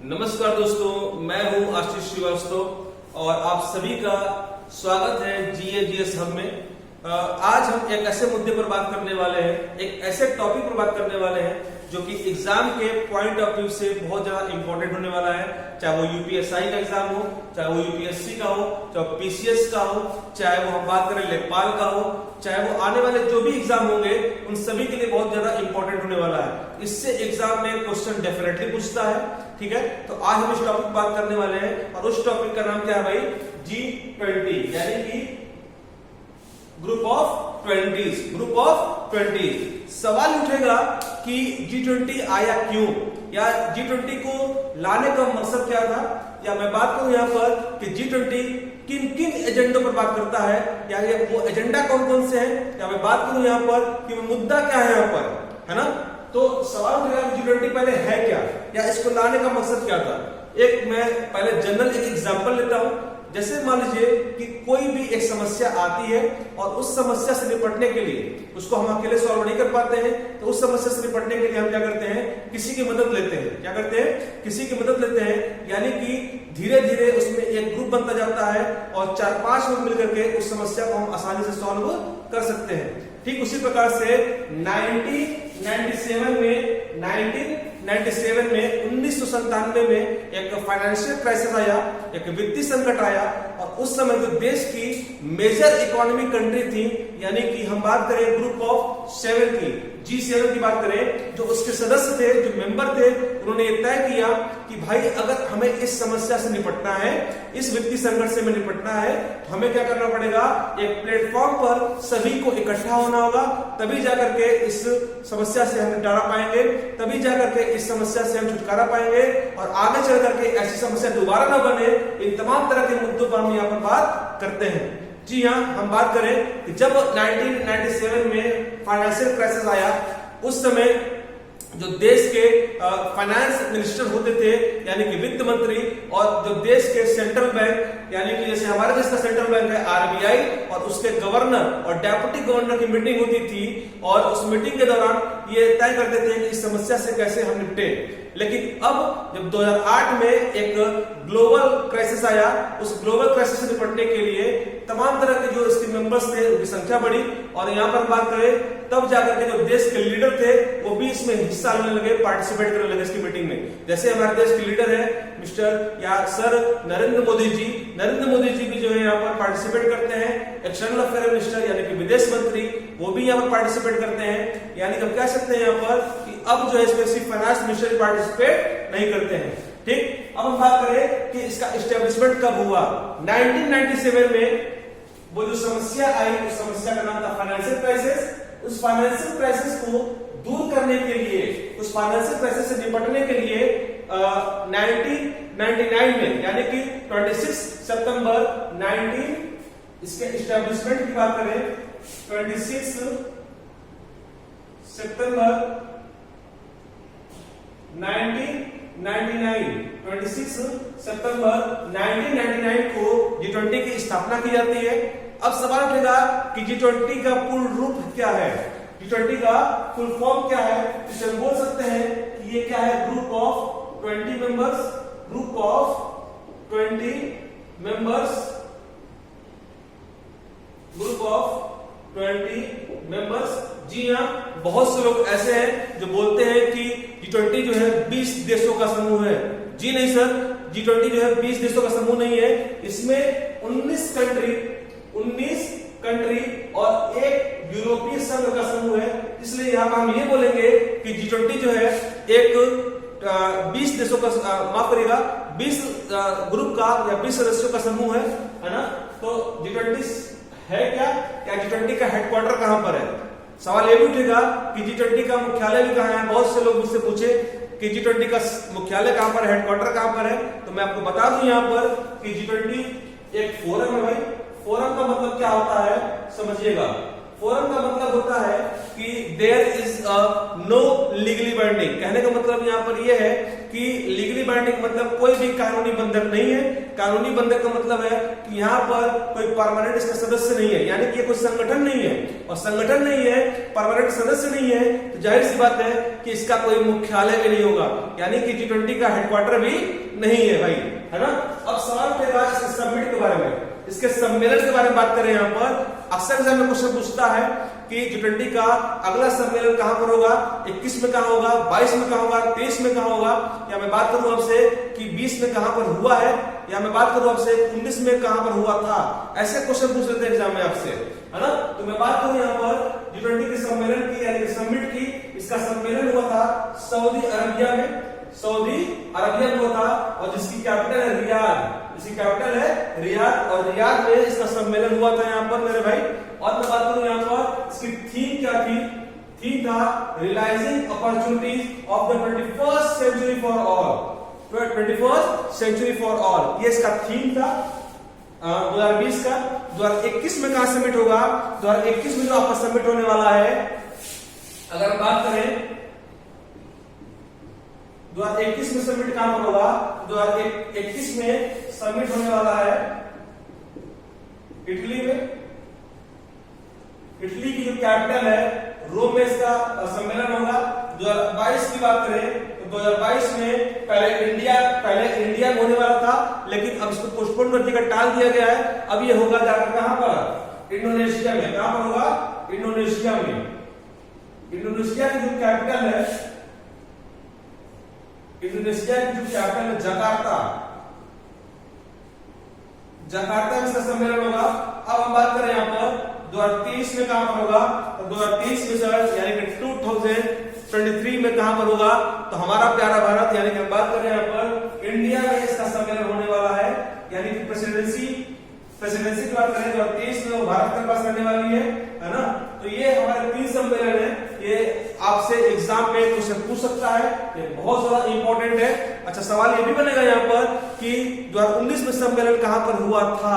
नमस्कार दोस्तों, मैं हूं आशीष श्रीवास्तव और आप सभी का स्वागत है GAGS हब में। आज हम एक ऐसे मुद्दे पर बात करने वाले हैं, एक ऐसे टॉपिक पर बात करने वाले हैं जो कि एग्जाम के पॉइंट ऑफ व्यू से बहुत ज्यादा इंपॉर्टेंट होने वाला है। चाहे वो UPSI का एग्जाम हो, चाहे वो UPSC का हो, चाहे वो PCS का हो, चाहे वो हम बात करें लेखपाल का हो, चाहे वो आने वाले जो भी एग्जाम होंगे उन सभी के लिए बहुत ज्यादा इंपॉर्टेंट होने वाला है। इससे एग्जाम में क्वेश्चन डेफिनेटली पूछता है। ठीक है, तो आज हम इस टॉपिक पर बात करने वाले हैं और उस टॉपिक का नाम क्या है भाई? G20, यानी कि ग्रुप ऑफ 20। सवाल उठेगा कि G20 आया क्यों, या G20 को लाने का मकसद क्या था, या मैं बात करूं यहाँ पर कि G20 किन किन एजेंडों पर बात करता है, या ये वो एजेंडा कौन कौन से हैं, या मैं बात करूं यहाँ पर कि वो मुद्दा क्या है यहाँ पर, है ना। तो सवाल उठेगा कि G20 पहले है क्या, या इसको लाने का मकसद क्या था। एक मैं पहले जनरल एक एग्जांपल लेता हूं। जैसे मान लीजिए कि कोई भी एक समस्या आती है और उस समस्या से निपटने के लिए, उसको हम अकेले सॉल्व नहीं कर पाते हैं, तो उस समस्या से निपटने के लिए हम क्या करते हैं? किसी की मदद लेते हैं। क्या करते हैं? किसी की मदद लेते हैं, यानी कि धीरे धीरे उसमें एक ग्रुप बनता जाता है और 4-5 लोग मिलकर के उस समस्या को हम आसानी से सॉल्व कर सकते हैं। ठीक उसी प्रकार से 1997 में एक फाइनेंशियल क्राइसिस आया, एक वित्तीय संकट आया, और उस समय जो देश की मेजर इकोनॉमिक कंट्री थी, यानी कि हम बात करें ग्रुप ऑफ 7 की, G7 की बात करें, जो उसके सदस्य थे, जो मेंबर थे, उन्होंने ये तय किया कि भाई अगर हमें इस समस्या से निपटना है, इस वित्तीय संकट से निपटना है, तो हमें क्या करना पड़ेगा? एक प्लेटफॉर्म पर सभी को इकट्ठा होना होगा, तभी जाकर के इस समस्या से हम निपटारा पाएंगे, तभी जाकर के इस समस्या से हम छुटकारा पाएंगे, और आगे चल करके ऐसी समस्या दोबारा न बने। इन तमाम तरह के मुद्दों पर हम यहाँ पर बात करते हैं। जी हाँ, हम बात करें कि जब 1997 में फाइनेंशियल क्राइसिस आया, उस समय जो देश के फाइनेंस मिनिस्टर होते थे, यानी कि वित्त मंत्री, और जो देश के सेंट्रल बैंक, यानी कि जैसे हमारे देश का सेंट्रल बैंक है RBI, और उसके गवर्नर और डेप्यूटी गवर्नर की मीटिंग होती थी, और उस मीटिंग के दौरान ये तय करते थे कि इस समस्या से कैसे हम निपटे। लेकिन अब जब 2008 में एक ग्लोबल क्राइसिस आया, उस ग्लोबल क्राइसिस से निपटने के लिए तमाम तरह के जो इसके मेंबर्स थे उनकी संख्या बढ़ी, और यहाँ पर बात करें तब जाकर के जो देश के लीडर थे वो भी इसमें हिस्सा लेने लगे, पार्टिसिपेट करने लगे इसकी मीटिंग में। जैसे हमारे देश के लीडर है मिस्टर या सर नरेंद्र मोदी जी भी जो है यहाँ पर पार्टिसिपेट करते हैं। एक्सटर्नल अफेयर मिनिस्टर यानी कि विदेश मंत्री, वो भी यहाँ पर पार्टिसिपेट करते हैं। यानी कि हम कह सकते हैं यहाँ पर कि अब जो है सिर्फ फाइनेंस मिनिस्टर पार्टिसिपेट नहीं करते हैं। ठीक, अब हम बात करें कि इसका एस्टेब्लिशमेंट कब हुआ। 1997 में वो जो समस्या आई, उस समस्या का नाम था फाइनेंशियल क्राइसिस। उस फाइनेंशियल क्राइसिस को दूर करने के लिए, उस फाइनेंशियल क्राइसिस से निपटने के लिए 1999 में, यानी कि 26 सितंबर 19, इसके एस्टेब्लिशमेंट की बात करें 26 सितंबर 1999 को G20 की स्थापना की जाती है। अब सवाल उठेगा कि G20 का पूर्ण रूप क्या है, G20 का फुल फॉर्म क्या है। इसे हम बोल सकते हैं कि ये क्या है? Group of 20 members, group of 20 members, group of 20 members. जी हाँ, बहुत से लोग ऐसे हैं जो बोलते हैं कि G20 जो है 20 देशों का समूह है। जी नहीं सर, G20 जो है 20 देशों का समूह नहीं है। इसमें 19 कंट्री और एक यूरोपीय संघ का समूह है। इसलिए यहाँ पर हम ये बोलेंगे कि G20 जो है एक 20 देशों का, माफ करिएगा, 20 ग्रुप का या 20 सदस्यों का समूह है ना। तो G20 है क्या G20 का हेडक्वार्टर कहां पर है? सवाल ये भी उठेगा कि G20 का मुख्यालय भी कहां है। बहुत से लोग मुझसे पूछे कि G20 का मुख्यालय कहां पर है, हेडक्वार्टर कहां पर है। तो मैं आपको बता दूं यहाँ पर कि G20 एक फोरम है भाई। फोरम का मतलब क्या होता है समझिएगा। फोरम का मतलब होता है कि there is no legally binding. कहने का मतलब यहाँ पर यह है कि लीगली बाइंडिंग मतलब कोई भी कानूनी बंधन नहीं है। कानूनी बंधन का मतलब है कि यहाँ पर कोई परमानेंट इसका सदस्य नहीं है, यानी कि ये कोई संगठन नहीं है, और संगठन नहीं है, परमानेंट सदस्य नहीं है, तो जाहिर सी बात है कि इसका कोई मुख्यालय भी नहीं होगा, यानी कि G20 का हेडक्वार्टर भी नहीं है भाई, है ना। अब सवाल उठेगा इसके समिट के बारे में, इसके सम्मेलन के बारे में बात करें। यहाँ पर अक्सर एग्जाम में क्वेश्चन पूछता है कि G20 का अगला सम्मेलन कहां पर होगा, 21 में कहां होगा, 22 में कहां होगा, 23 में कहां होगा, या मैं बात करूं आपसे कि 20 में कहां पर हुआ है, या मैं बात करूं आपसे 19 में कहां पर हुआ था। ऐसे क्वेश्चन पूछ लेते हैं एग्जाम में आपसे, है ना। तो मैं बात करूं यहाँ पर G20 के सम्मेलन की यानी कि समिट की, इसका सम्मेलन हुआ था सऊदी अरबिया में, सऊदी अरबिया में हुआ था, और जिसकी कैपिटल है रियाद, इसकी कैपिटल है रियाद, और रियाद में इसका सम्मेलन हुआ था यहाँ पर मेरे भाई। और मैं बात करूं यहाँ पर इसकी थीम क्या थी, थीम था realising opportunities of the 21st century for all, 21st century for all, ये इसका थीम था 2020 का। 2021 में कहां समिट होगा, 2021 में जो आपका समिट होने वाला है, अगर हम बात करें 2021 में समिट कहां पर होगा, 2021 में समिट होने वाला है इटली में, इटली की जो कैपिटल है रोम में इसका सम्मेलन होगा। 2022 की बात करें तो 2022 में पहले इंडिया में होने वाला था, लेकिन अब इसको पोस्टपोन कर दिया, टाल दिया गया है। अब ये होगा जाकर कहां पर, इंडोनेशिया में। कहां पर होगा, इंडोनेशिया में। इंडोनेशिया की जो कैपिटल है, इंडोनेशिया की जो कैपिटल है जकार्ता, जकार्ता में इसका सम्मेलन होगा। अब हम बात करें यहाँ पर 2023 में कहां पर होगा, तो 2023 में सर यानी कि 2023 में कहां पर होगा, तो हमारा प्यारा भारत यानी कि हम बात करें यहाँ पर इंडिया में इसका सम्मेलन होने वाला है, यानी कि प्रेसिडेंसी की बात करें 2023 में वो भारत के पास रहने वाली है ना। तो ये हमारे 3 सम्मेलन है, ये आपसे एग्जाम में क्वेश्चन पूछ सकता है, ये बहुत ज्यादा इंपॉर्टेंट है। अच्छा, सवाल ये भी बनेगा यहाँ पर कि 2019 में सम्मेलन कहां पर हुआ था।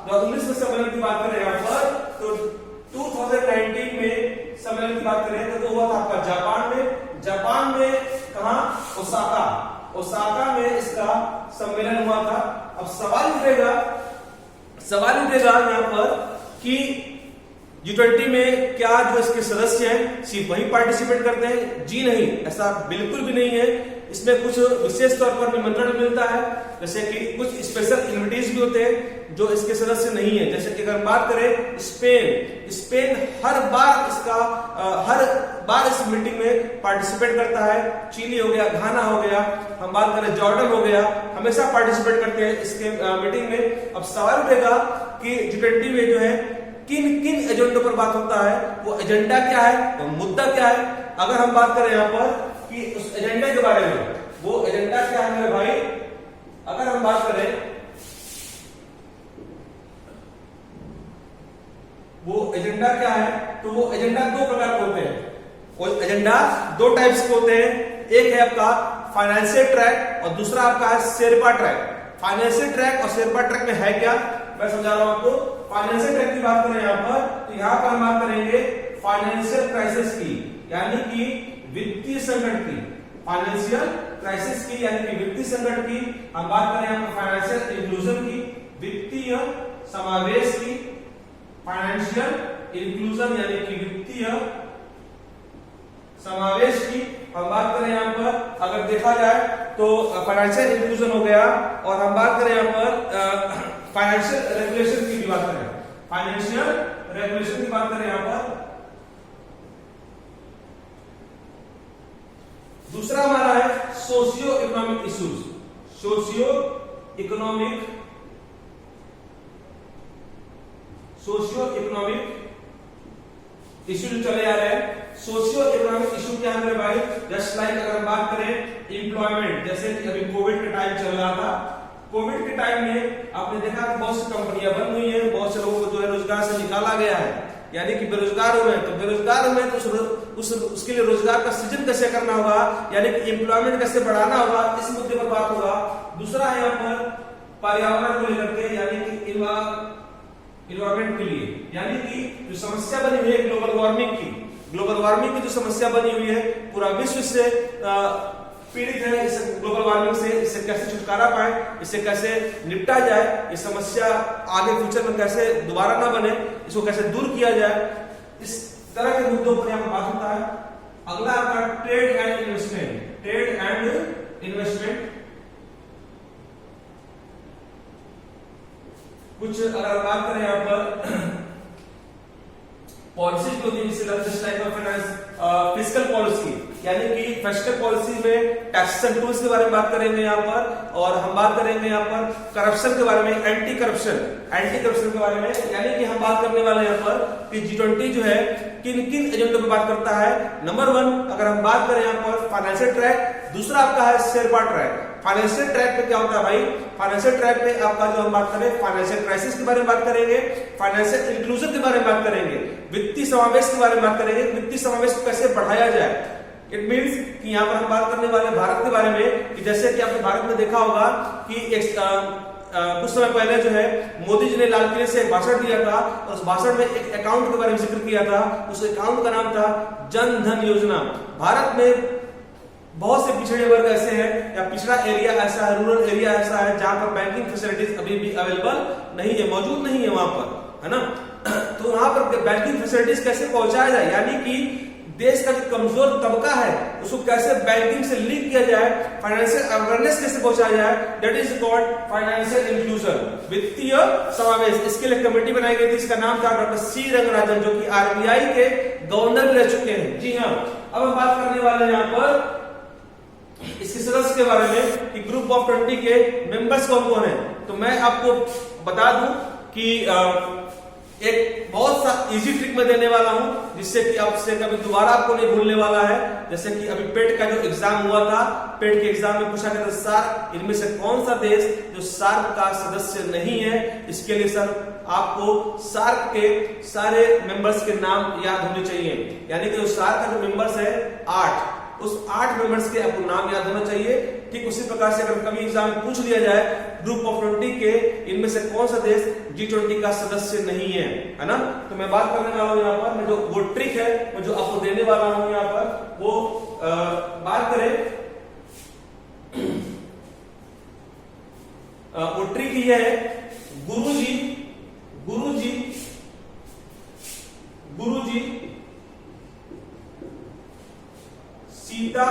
2019 में सम्मेलन की बात करें यहाँ पर, तो 2019 में सम्मेलन की बात करें तो हुआ था आपका जापान में। जापान में कहा, ओसाका में इसका सम्मेलन हुआ था। अब सवाल उठेगा यहाँ पर कि G20 में क्या जो इसके सदस्य हैं सिर्फ वही पार्टिसिपेट करते हैं? जी नहीं, ऐसा बिल्कुल भी नहीं है। इसमें कुछ विशेष तौर पर निमंत्रण मिलता है, जैसे कि कुछ स्पेशल इन्विटेशन भी होते हैं जो इसके सदस्य नहीं है। जैसे कि अगर बात करें स्पेन हर बार इस मीटिंग में पार्टिसिपेट करता है। चिली हो गया, घाना हो गया, हम बात करें जॉर्डन हो गया, हमेशा पार्टिसिपेट करते हैं इसके मीटिंग में। अब सवाल उठेगा कि G20 में जो है किन किन एजेंडों पर बात होता है, वो एजेंडा क्या है, वो मुद्दा क्या है। अगर हम बात करें यहाँ पर कि उस एजेंडा के बारे में, वो एजेंडा क्या है मेरे भाई, अगर हम बात करें वो एजेंडा क्या है, तो वो एजेंडा 2 प्रकार के होते हैं। वो एजेंडा 2 टाइप्स के होते हैं। एक है आपका फाइनेंशियल ट्रैक और दूसरा आपका है शेरपा ट्रैक। फाइनेंशियल ट्रैक और शेरपा ट्रैक में है क्या, मैं समझा रहा हूं आपको। फाइनेंशियल ट्रैक की बात करें यहाँ पर, तो यहाँ पर हम बात करेंगे फाइनेंशियल क्राइसिस की, यानी कि वित्तीय संकट की। फाइनेंशियल क्राइसिस की यानी कि वित्तीय संकट की। हम बात करें यहाँ पर फाइनेंशियल इंक्लूजन की, वित्तीय समावेश की। फाइनेंशियल इंक्लूजन यानी कि वित्तीय समावेश की हम बात करें यहाँ पर, अगर देखा जाए तो फाइनेंशियल इंक्लूजन हो गया। और हम बात करें यहाँ पर फाइनेंशियल रेगुलेशन की भी बात करें, फाइनेंशियल रेगुलेशन की बात करें यहाँ पर। दूसरा हमारा है socio economic issues. Socio economic issue जो चले आ रहे हैं। सोशियो इकोनॉमिक इश्यू क्या है मेरे भाई, जस्ट लाइक अगर हम बात करें एम्प्लॉयमेंट, जैसे कि अभी कोविड का टाइम चल रहा था। कोविड के टाइम में आपने देखा कि बहुत सी कंपनियां बंद हुई हैं, बहुत से लोगों को जो है रोजगार से निकाला गया है, यानी कि बेरोजगार हुए। तो बेरोजगार हुए तो उसके लिए रोजगार का सृजन कैसे करना होगा, यानी कि एम्प्लॉयमेंट कैसे बढ़ाना होगा, इस मुद्दे पर बात होगा। दूसरा है यहाँ पर पर्यावरण को लेकर के, यानी कि इन्वायरमेंट के लिए, यानी कि जो समस्या बनी हुई है ग्लोबल वार्मिंग की जो समस्या बनी हुई है, पूरा विश्व से पीड़ित है इस ग्लोबल वार्मिंग से इससे कैसे छुटकारा पाए, इससे कैसे निपटा जाए, ये समस्या आगे फ्यूचर में कैसे दोबारा ना बने, इसको कैसे दूर किया जाए, इस तरह के मुद्दों पर यहाँ पर बात होता है। अगला आपका trade and investment. Trade and investment कुछ अगर बात करें यहाँ पर पॉलिसी जो होती है this type of finance, fiscal policy, यानी कि फिस्कल पॉलिसी में टैक्सेशन टूल्स के बारे में बात करेंगे यहाँ पर, और हम बात करेंगे यहाँ पर करप्शन के बारे में, एंटी करप्शन के बारे में, यानी कि हम बात करने वाले यहाँ पर कि G20 जो है किन किन एजेंडों पे बात करता है। नंबर 1 अगर हम बात करें यहाँ पर फाइनेंशियल ट्रैक, दूसरा आपका है शेरपा ट्रैक। फाइनेंशियल ट्रैक पे क्या होता है भाई, फाइनेंशियल ट्रैक पे आपका जो हम बात करें फाइनेंशियल क्राइसिस के बारे में बात करेंगे, फाइनेंशियल इंक्लूजन के बारे में बात करेंगे, वित्तीय समावेश के बारे में बात करेंगे, वित्तीय समावेश को कैसे बढ़ाया जाए। इट मींस कि यहाँ पर हम बात करने वाले भारत के बारे में कि जैसे कि आपने भारत में देखा होगा कि कुछ समय पहले जो है मोदी जी ने लाल किले से एक भाषण दिया था, और उस भाषण में एक अकाउंट के बारे में जिक्र किया था। उस अकाउंट का नाम था जन धन योजना। भारत में बहुत से पिछड़े वर्ग ऐसे हैं या पिछड़ा एरिया ऐसा है, रूरल एरिया ऐसा है जहां पर बैंकिंग फैसिलिटीज अभी भी अवेलेबल नहीं है, मौजूद नहीं है वहां पर, है ना। तो वहां पर बैंकिंग फैसिलिटीज कैसे पहुंचाया जाए, यानी कि देश का जो कमजोर तबका है उसको कैसे बैंकिंग से लिंक किया जाए, फाइनेंशियल अवेयरनेस कैसे पहुंचाया जाए, that is called financial inclusion, वित्तीय समावेश। इसके लिए कमेटी बनाई गई थी, इसका नाम था डॉक्टर सी रंगराजन, जो कि आरबीआई के गवर्नर रह चुके हैं। जी हाँ, अब हम बात करने वाले हैं यहाँ पर इसके सदस्य के बारे में कि ग्रुप ऑफ 20 के मेंबर्स कौन कौन है। तो मैं आपको बता दूं कि एक बहुत सा इजी ट्रिक मैं देने वाला हूं, जिससे कि आपसे कभी दोबारा आपको नहीं भूलने वाला है। जैसे कि अभी पेट का जो एग्जाम हुआ था, पेट के एग्जाम में पूछा गया था सर इनमें से कौन सा देश जो सार्क का सदस्य नहीं है। इसके लिए सर आपको सार्क के सारे मेंबर्स के नाम याद होने चाहिए, यानी कि जो सार्क का जो मेंबर्स है 8, उस 8 मेंबर्स के आपको नाम याद होना चाहिए। ठीक उसी प्रकार से अगर कभी एग्जाम में पूछ लिया जाए ग्रुप ऑफ 20 के इनमें से कौन सा देश G20 का सदस्य नहीं है ना, तो मैं बात करने वाला हूं यहाँ पर, मैं जो वो ट्रिक है मैं जो आपको देने वाला हूं यहाँ पर, वो बात करें वो ट्रिक ये है, गुरुजी सीता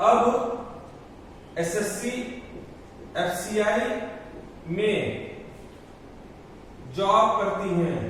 अब एसएससी एफसीआई में जॉब करती हैं,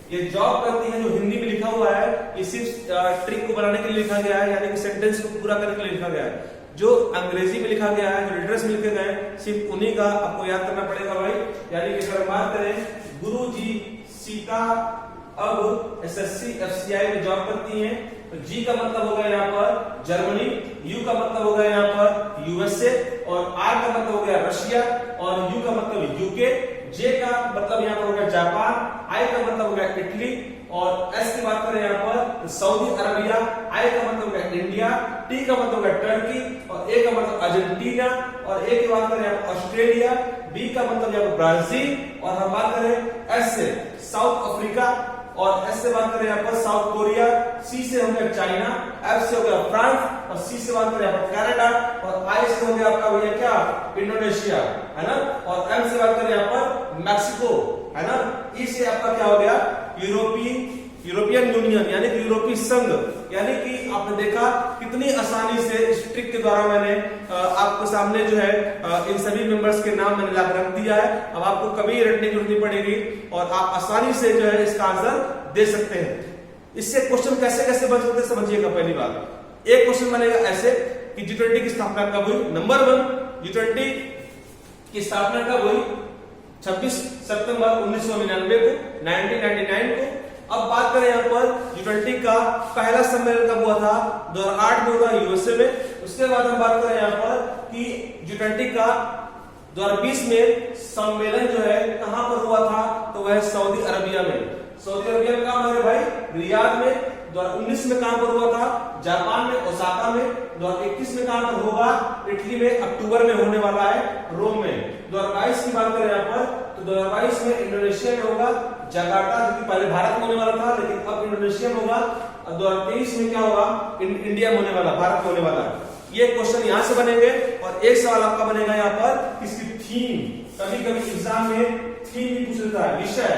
ये जॉब करती है जो हिंदी में लिखा हुआ है ये सिर्फ ट्रिक को बनाने के लिए लिखा गया है, यानी कि सेंटेंस को पूरा करने के लिए लिखा गया है। जो अंग्रेजी में लिखा गया है, जो लेटर्स में लिखे गए सिर्फ उन्हीं का आपको याद करना पड़ेगा भाई। यानी कि अगर बात करें गुरुजी सीता अब एसएससी एफसीआई में जॉब करती हैं, तो जी का मतलब होगा यहाँ पर जर्मनी, यू का मतलब होगा यहाँ पर यूएसए, और आर का मतलब हो गया रशिया, और यू का मतलब यूके, जे का मतलब यहाँ पर हो गया जापान, आई का मतलब हो गया इटली, और एस की बात करें यहाँ पर सऊदी अरबिया, आई का मतलब हो गया इंडिया, टी का मतलब हो गया टर्की, और ए का मतलब अर्जेंटीना, और ए की बात करें यहाँ पर ऑस्ट्रेलिया, बी का मतलब यहाँ पर ब्राजील, और हम बात करें एस से साउथ अफ्रीका, और एस से बात करें यहाँ पर साउथ कोरिया, सी से हो गया चाइना, एफ से हो गया फ्रांस, और सी से बात करें यहाँ पर कनाडा, और आई से हो गया आपका भैया क्या इंडोनेशिया, है ना, और एम से बात करें यहाँ पर मैक्सिको, है ना, ई से आपका क्या हो गया यूरोपियन यूनियन, यानी कि यूरोपीय संघ। यानी कि आपने देखा कितनी आसानी से इस ट्रिक के द्वारा मैंने आपके सामने जो है इन सभी मेंबर्स के नाम मैंने लाकर रख दिया है। अब आपको कभी रटने की जरूरत नहीं पड़ेगी और आप आसानी से जो है इसका आंसर दे सकते हैं। इससे क्वेश्चन कैसे कैसे बन सकते हैं समझिएगा। पहली बात, एक क्वेश्चन बनेगा ऐसे कि G20 की स्थापना कब हुई। नंबर 1, G20 की स्थापना कब हुई? 26 सितंबर 1999 को, 1999 को। अब बात करें यहाँ पर G20 का पहला सम्मेलन कब हुआ था? 2008 में हुआ यूएसए में। उसके बाद हम बात करें यहाँ पर कि G20 का 2020 में सम्मेलन जो है कहां पर हुआ था? तो वह सऊदी अरबिया में। सऊदी अरबिया में कहां है भाई? रियाद में 2019 में कहां पर हुआ था? जापान में, ओसाका में। 2021 में कहां पर होगा? इटली में, अक्टूबर में होने वाला है, रोम में। 2022 की बात करें यहाँ पर, तो 2022 में इंडोनेशिया में होगा, जकार्ता, जो कि पहले भारत में होने वाला था लेकिन अब इंडोनेशिया में होगा। 2023 में क्या होगा? इंडिया में होने वाला, भारत में होने वाला है। ये क्वेश्चन यहां से बनेंगे। और एक सवाल आपका बनेगा यहाँ पर, इसकी थीम। कभी कभी एग्जाम में थीम भी पूछ लेता है, विषय,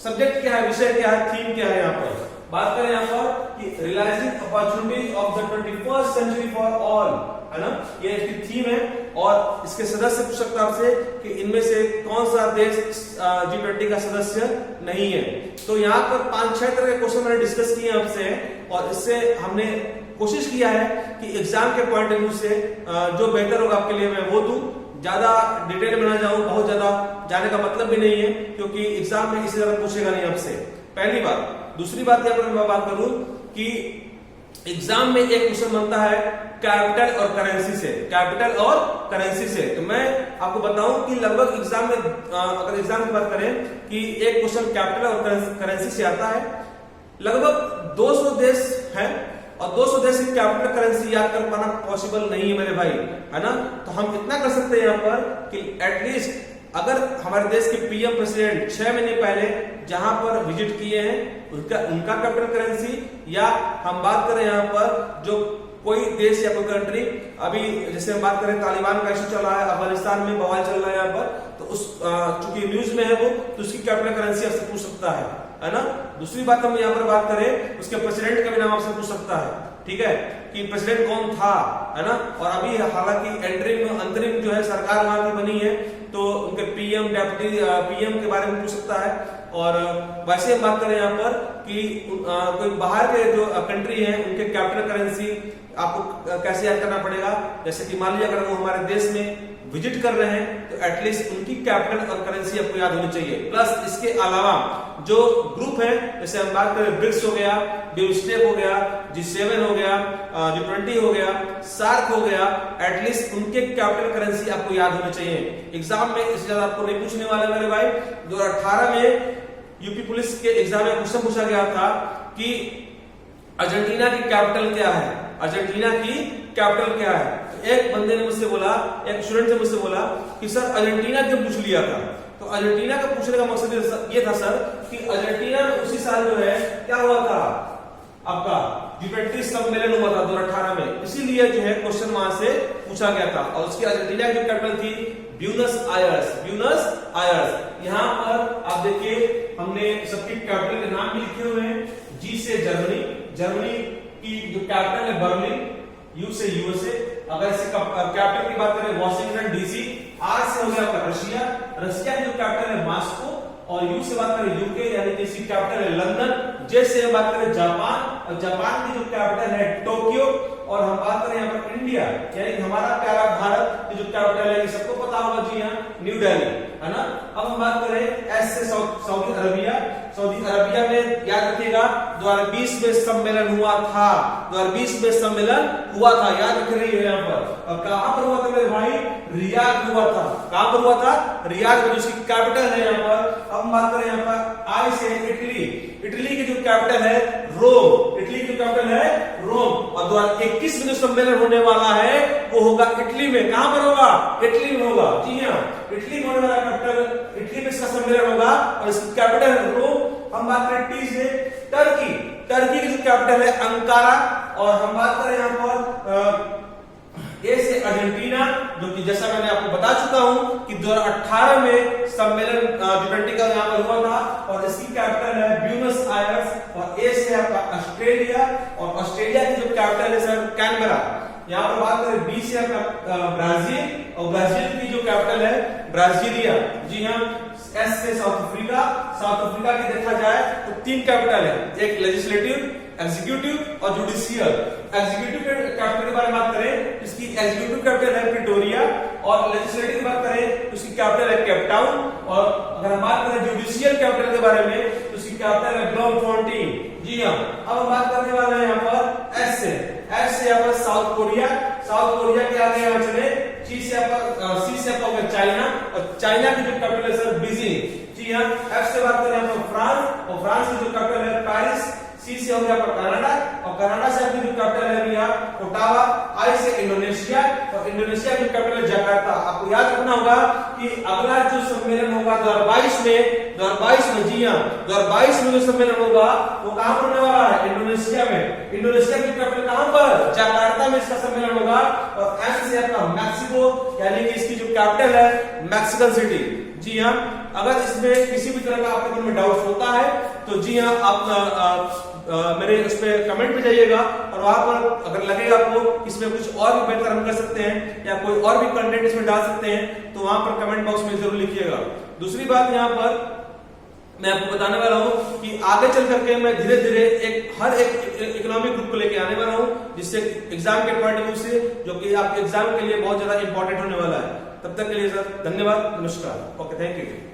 सब्जेक्ट क्या है, विषय क्या है, थीम क्या है। यहाँ पर बात करें यहाँ पर कि realising opportunities of the 21st century for all, है ना, ये इसकी थीम है। और इसके सदस्य पूछ सकता है आपसे कि इनमें से कौन सा देश G20 का सदस्य नहीं है। तो यहाँ पर 5-6 तरह के क्वेश्चन मैंने डिस्कस किए आपसे, और इससे हमने कोशिश किया है कि एग्जाम के पॉइंट ऑफ व्यू से जो बेहतर होगा आपके लिए मैं वो दूं। ज्यादा डिटेल में ना जाऊं, बहुत ज्यादा जाने का मतलब भी नहीं है, क्योंकि एग्जाम में इससे ज्यादा पूछेगा नहीं आपसे, पहली बात। दूसरी बात यहाँ पर मैं बात करूं कि एग्जाम में एक क्वेश्चन बनता है कैपिटल और करेंसी से, कैपिटल और करेंसी से। तो मैं आपको बताऊं कि लगभग एग्जाम में, अगर एग्जाम की बात करें कि एक क्वेश्चन कैपिटल और करेंसी से आता है, लगभग 200 देश है, और 200 देश की कैपिटल करेंसी याद कर पाना पॉसिबल नहीं है मेरे भाई, है ना। तो हम इतना कर सकते हैं यहाँ पर कि एटलीस्ट अगर हमारे देश के पीएम प्रेसिडेंट 6 महीने पहले जहां पर विजिट किए हैं उनका कैपिटल करेंसी, या हम बात करें यहाँ पर जो कोई देश या कोई कंट्री, अभी जैसे हम बात करें तालिबान का इशू चल रहा है, अफगानिस्तान में बवाल चल रहा है यहाँ पर, तो उस चूंकि न्यूज में है वो, तो उसकी कैपिटल करेंसी आपसे पूछ सकता है ना। दूसरी बात हम यहाँ पर बात करें, उसके प्रेसिडेंट का भी नाम आपसे पूछ सकता है, ठीक है, कि प्रेसिडेंट कौन था, है ना। और अभी हालांकि अंतरिम जो है सरकार वहां की बनी है, तो उनके पीएम, डेप्यूटी पीएम के बारे में पूछ सकता है। और वैसे हम बात करें यहाँ पर कि कोई बाहर के जो कंट्री है उनके कैपिटल करेंसी आपको कैसे याद करना पड़ेगा। जैसे कि मान लीजिए अगर वो हमारे देश में विजिट कर रहे हैं, तो एटलीस्ट उनकी कैपिटल और करेंसी आपको याद होनी चाहिए। प्लस इसके अलावा जो ग्रुप है, जैसे हम बात करें ब्रिक्स हो गया, बिमस्टेक हो गया, G7 हो गया, G20 हो गया, सार्क हो गया, एटलीस्ट उनके कैपिटल करेंसी आपको याद होनी चाहिए। एग्जाम में इससे ज्यादा आपको नहीं पूछने वाले मेरे भाई। 2018 में यूपी पुलिस के एग्जाम में क्वेश्चन पूछा गया था कि अर्जेंटीना की कैपिटल क्या है, अर्जेंटीना की कैपिटल क्या है। एक बंदे ने मुझसे बोला, एक स्टूडेंट ने मुझसे बोला कि सर अर्जेंटीना क्यों पूछ लिया था। तो अर्जेंटीना का पूछने का मकसद ये था सर कि अर्जेंटीना में उसी साल जो है क्या हुआ था, आपका G20 सम्मेलन हुआ था 2018 में, इसीलिए जो है क्वेश्चन वहां से पूछा गया था। और उसकी अर्जेंटीना की कैपिटल थी ब्यूनस आयर्स, ब्यूनस आयर्स। यहाँ पर आप देखिए हमने सबकी कैपिटल के नाम भी लिखे हुए हैं। जी से जर्मनी, जर्मनी की जो कैपिटल है बर्लिन, यू से यूएसए। अगर इससे कैपिटल की बात करें वॉशिंगटन डीसी। आर से हो गया आपका रशिया, रशिया की जो कैपिटल है मॉस्को। और यू से बात करें यूके यानी कि इसकी कैपिटल है लंदन। जे से हम बात करें जापान, और जापान की जो कैपिटल है टोक्यो। और हम बात करें यहाँ पर इंडिया यानी हमारा प्यारा भारत की जो कैपिटल है, सबको पता होगा जी हाँ, न्यू दिल्ली, है ना। अब हम बात करें एस से सऊदी अरबिया। सऊदी अरबिया में याद रखिएगा 2020 में सम्मेलन हुआ था, 2020 में सम्मेलन हुआ था, याद रख रही है यहाँ पर। और कहां पर हुआ था मेरे भाई, रियाद हुआ था। कहां पर हुआ था, रियाद में, जिसकी कैपिटल है यहाँ पर। अब हम बात करें यहाँ पर आई से इटली, इटली की जो कैपिटल है रोम, इटली की कैपिटल है रोम। और 2021 में जो सम्मेलन होने वाला है वो होगा इटली में। कहां पर होगा, इटली में होगा, जी हाँ, इटली में होने वाला कैपिटल, इटली में इसका सम्मेलन होगा और इसकी कैपिटल है रोम। हम बात करें टी से टर्की, टर्की की जो कैपिटल है अंकारा। और हम बात करें यहाँ पर ए से अर्जेंटीना, जो कि जैसा मैंने आपको बता चुका हूं कि 2018 में सम्मेलन G20 का यहाँ पर हुआ था और इसकी कैपिटल है ब्यूनस आयर्स। और ए से आपका ऑस्ट्रेलिया, और ऑस्ट्रेलिया की जो कैपिटल है सर कैनबरा। यहाँ पर बात करें बी से आपका ब्राजील, और ब्राजील की जो कैपिटल है ब्राजीलिया, जी हाँ। एस से साउथ अफ्रीका, साउथ अफ्रीका की देखा जाए तो 3 कैपिटल है, एक लेजिस्लेटिव, एग्जीक्यूटिव और जुडिशियल। एग्जीक्यूटिव कैपिटल की बारे में बात करें, इसकी एग्जीक्यूटिव कैपिटल है प्रिटोरिया। और लेजिस्लेटिव की बात करें तो इसकी कैपिटल है केप टाउन। और अगर हम बात करें जुडिशियल कैपिटल के बारे में तो इसकी कैपिटल है ब्लॉमफोंटेन, जी हाँ। अब हम बात करने वाले हैं यहाँ पर एस से, एस से यहाँ पर साउथ कोरिया, साउथ कोरिया के आगे यहाँ चले सी से आपका चाइना, और चाइना की जो कैपिटल है सर बीजिंग, जी हाँ। एफ से बात करें यहाँ पर फ्रांस, और फ्रांस की जो कैपिटल है पेरिस। सी से हो गया आपका कनाडा, और कनाडा से आपकी जो कैपिटल है भैया ओटावा, आई से इंडोनेशिया, और इंडोनेशिया की कैपिटल है जकार्ता। आपको याद रखना होगा कि अगला जो सम्मेलन होगा 2022 में जी हाँ 2022 में जो सम्मेलन होगा वो कहां पर होने वाला है? इंडोनेशिया में। इंडोनेशिया की कैपिटल कहां पर? जकार्ता में इसका सम्मेलन होगा। और एम से आपका मैक्सिको, यानी कि इसकी जो कैपिटल है मैक्सिकन सिटी। जी हाँ, अगर इसमें किसी भी तरह का आपके मन में डाउट होता है तो जी हाँ आप मेरे उस पे कमेंट पे जाइएगा, और वहां पर अगर लगेगा आपको इसमें कुछ और भी बेहतर हम कर सकते हैं या कोई और भी कंटेंट इसमें डाल सकते हैं तो वहां पर कमेंट बॉक्स में जरूर लिखिएगा। दूसरी बात यहाँ पर मैं आपको बताने वाला हूं कि आगे चल करके मैं धीरे धीरे हर एक इकोनॉमिक ग्रुप को लेके आने वाला हूं, जिससे एग्जाम के पॉइंट ऑफ व्यू से जो कि आपके एग्जाम के लिए बहुत ज्यादा इंपॉर्टेंट होने वाला है। तब तक के लिए सर धन्यवाद, नमस्कार, ओके, थैंक यू।